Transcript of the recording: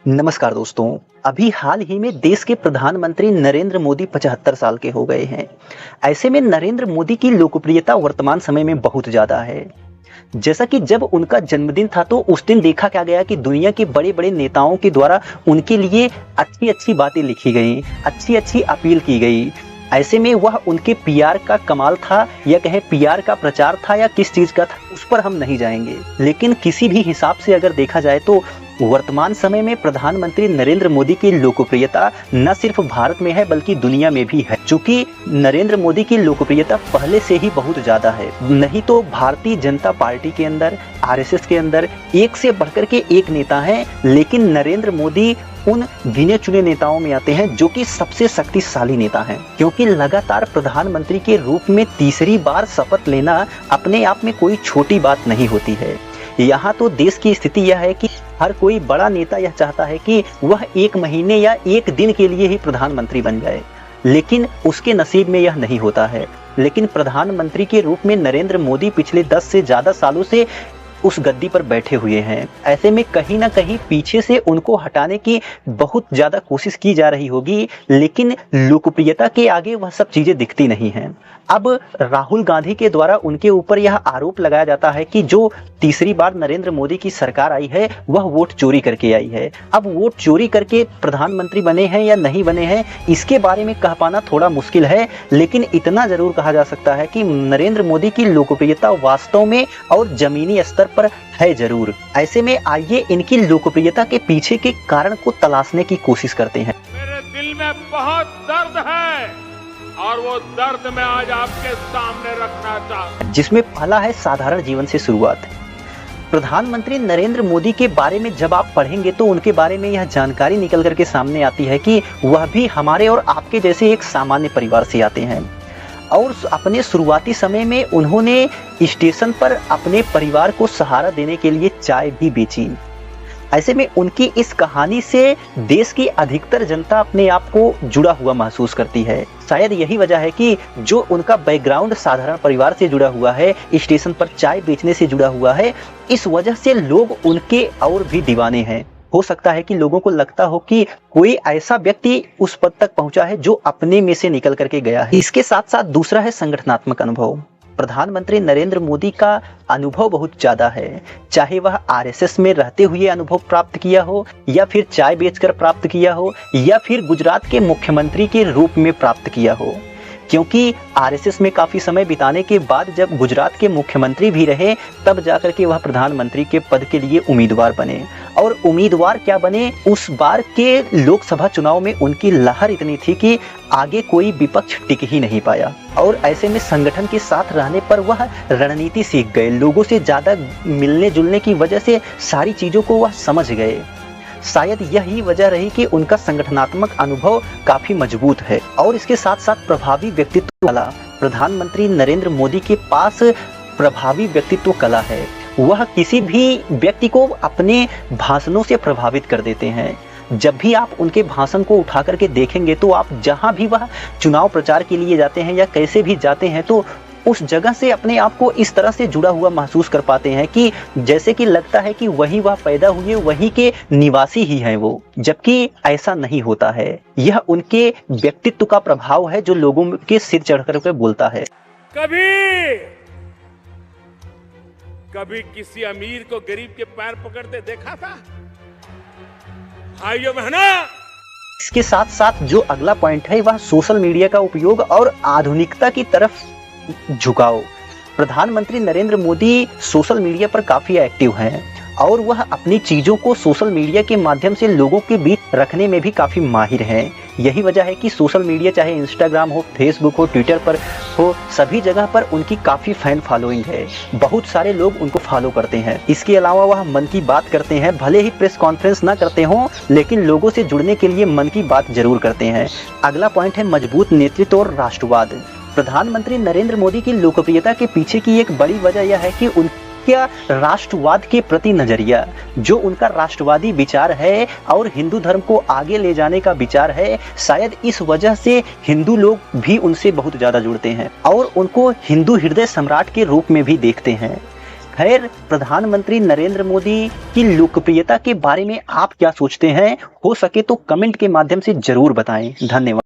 नमस्कार दोस्तों। अभी हाल ही में देश के प्रधानमंत्री नरेंद्र मोदी 75 साल के हो गए हैं। ऐसे में नरेंद्र मोदी की लोकप्रियता वर्तमान समय में बहुत ज़्यादा है। जैसा कि जब उनका जन्मदिन था तो उस दिन देखा क्या गया कि दुनिया के बड़े-बड़े नेताओं के द्वारा उनके लिए अच्छी-अच्छी बातें लिखी गईं, अच्छी-अच्छी अपील की गई। ऐसे में वह उनके पीआर का कमाल था या कहें पीआर का प्रचार था या किस चीज़ का था, उस पर हम नहीं जाएंगे। लेकिन किसी भी हिसाब से अगर देखा जाए तो वर्तमान समय में प्रधानमंत्री नरेंद्र मोदी की लोकप्रियता न सिर्फ भारत में है बल्कि दुनिया में भी है। चूंकि नरेंद्र मोदी की लोकप्रियता पहले से ही बहुत ज्यादा है, नहीं तो भारतीय जनता पार्टी के अंदर, आरएसएस के अंदर एक से बढ़कर के एक नेता हैं, लेकिन नरेंद्र मोदी उन गिने चुने नेताओं में आते हैं जो कि सबसे शक्तिशाली नेता हैं। क्योंकि लगातार प्रधानमंत्री के रूप में तीसरी बार शपथ लेना अपने आप में कोई छोटी बात नहीं होती है। यहाँ तो देश की स्थिति यह है कि हर कोई बड़ा नेता यह चाहता है कि वह 1 महीने या 1 दिन के लिए ही प्रधानमंत्री बन जाए, लेकिन उसके नसीब में यह नहीं होता है। लेकिन प्रधानमंत्री के रूप में नरेंद्र मोदी पिछले 10 से ज़्यादा सालों से उस गद्दी पर बैठे हुए हैं। ऐसे में कहीं ना कहीं पीछे से उनको हटाने की बहुत ज़्यादा कोशिश की जा रही होगी, लेकिन लोकप्रियता के आगे वह सब चीज़ें दिखती नहीं हैं। अब राहुल गांधी के द्वारा उनके ऊपर यह आरोप लगाया जाता है कि जो तीसरी बार नरेंद्र मोदी की सरकार आई है वह वोट चोरी करके आई है। अब वोट चोरी करके प्रधानमंत्री बने हैं या नहीं बने हैं, इसके बारे में कह पाना थोड़ा मुश्किल है, लेकिन इतना जरूर कहा जा सकता है कि नरेंद्र मोदी की लोकप्रियता वास्तव में और जमीनी स्तर पर है जरूर। ऐसे में आइए इनकी लोकप्रियता के पीछे के कारण को तलाशने की कोशिश करते हैं। मेरे दिल में बहुत दर्द है और वो दर्द मैं आज आपके सामने रखना चाहता हूं। जिसमें पहला है साधारण जीवन से शुरुआत। प्रधानमंत्री नरेंद्र मोदी के बारे में जब आप पढ़ेंगे तो उनके बारे में यह जानकारी निकल करके सामने आती है कि वह भी हमारे और आपके जैसे एक सामान्य परिवार से आते हैं और अपने शुरुआती समय में उन्होंने स्टेशन पर अपने परिवार को सहारा देने के लिए चाय भी बेची। ऐसे में उनकी इस कहानी से देश की अधिकतर जनता अपने आप को जुड़ा हुआ महसूस करती है। शायद यही वजह है कि जो उनका बैकग्राउंड साधारण परिवार से जुड़ा हुआ है, स्टेशन पर चाय बेचने से जुड़ा हुआ है, इस वजह से लोग उनके और भी दीवाने हैं। हो सकता है कि लोगों को लगता हो कि कोई ऐसा व्यक्ति उस पद तक पहुंचा है जो अपने में से निकल करके गया है। इसके साथ साथ दूसरा है संगठनात्मक अनुभव। प्रधानमंत्री नरेंद्र मोदी का अनुभव बहुत ज्यादा है, चाहे वह आरएसएस में रहते हुए अनुभव प्राप्त किया हो या फिर चाय बेचकर प्राप्त किया हो या फिर गुजरात के मुख्यमंत्री के रूप में प्राप्त किया हो। क्योंकि आरएसएस में काफी समय बिताने के बाद जब गुजरात के मुख्यमंत्री भी रहे तब जाकर के वह प्रधानमंत्री के पद के लिए उम्मीदवार बने। और उम्मीदवार क्या बने, उस बार के लोकसभा चुनाव में उनकी लहर इतनी थी कि आगे कोई विपक्ष टिक ही नहीं पाया। और ऐसे में संगठन के साथ रहने पर वह रणनीति सीख गए, लोगों से ज्यादा मिलने जुलने की वजह से सारी चीजों को वह समझ गए। शायद यही वजह रही कि उनका संगठनात्मक अनुभव काफी मजबूत है। और इसके साथ साथ प्रभावी व्यक्तित्व कला। प्रधानमंत्री नरेंद्र मोदी के पास प्रभावी व्यक्तित्व कला है। वह किसी भी व्यक्ति को अपने भाषणों से प्रभावित कर देते हैं। जब भी आप उनके भाषण को उठा करके देखेंगे तो आप जहां भी वह चुनाव प्रचार के लिए जाते हैं या कैसे भी जाते हैं तो उस जगह से अपने आप को इस तरह से जुड़ा हुआ महसूस कर पाते हैं कि जैसे कि लगता है कि वहीं वह पैदा हुए, वहीं के निवासी ही हैं वो, जबकि ऐसा नहीं होता है। यह उनके व्यक्तित्व का प्रभाव है जो लोगों के सिर चढ़कर के बोलता है। कभी किसी अमीर को गरीब के पैर पकड़ते देखा था? भाइयों बहनों, इसके साथ साथ जो अगला पॉइंट है वह सोशल मीडिया का उपयोग और आधुनिकता की तरफ झुकाव। प्रधानमंत्री नरेंद्र मोदी सोशल मीडिया पर काफी एक्टिव हैं और वह अपनी चीजों को सोशल मीडिया के माध्यम से लोगों के बीच रखने में भी काफी माहिर हैं। यही वजह है कि सोशल मीडिया चाहे इंस्टाग्राम हो, फेसबुक हो, ट्विटर पर हो, सभी जगह पर उनकी काफी फैन फॉलोइंग है। बहुत सारे लोग उनको फॉलो करते हैं। इसके अलावा वह मन की बात करते हैं, भले ही प्रेस कॉन्फ्रेंस ना करते हों लेकिन लोगों से जुड़ने के लिए मन की बात जरूर करते हैं। अगला पॉइंट है मजबूत नेतृत्व और राष्ट्रवाद। प्रधानमंत्री नरेंद्र मोदी की लोकप्रियता के पीछे की एक बड़ी वजह यह है कि उनका राष्ट्रवाद के प्रति नजरिया, जो उनका राष्ट्रवादी विचार है और हिंदू धर्म को आगे ले जाने का विचार है, शायद इस वजह से हिंदू लोग भी उनसे बहुत ज्यादा जुड़ते हैं और उनको हिंदू हृदय सम्राट के रूप में भी देखते हैं। खैर, प्रधानमंत्री नरेंद्र मोदी की लोकप्रियता के बारे में आप क्या सोचते हैं? हो सके तो कमेंट के माध्यम से जरूर बताएं। धन्यवाद।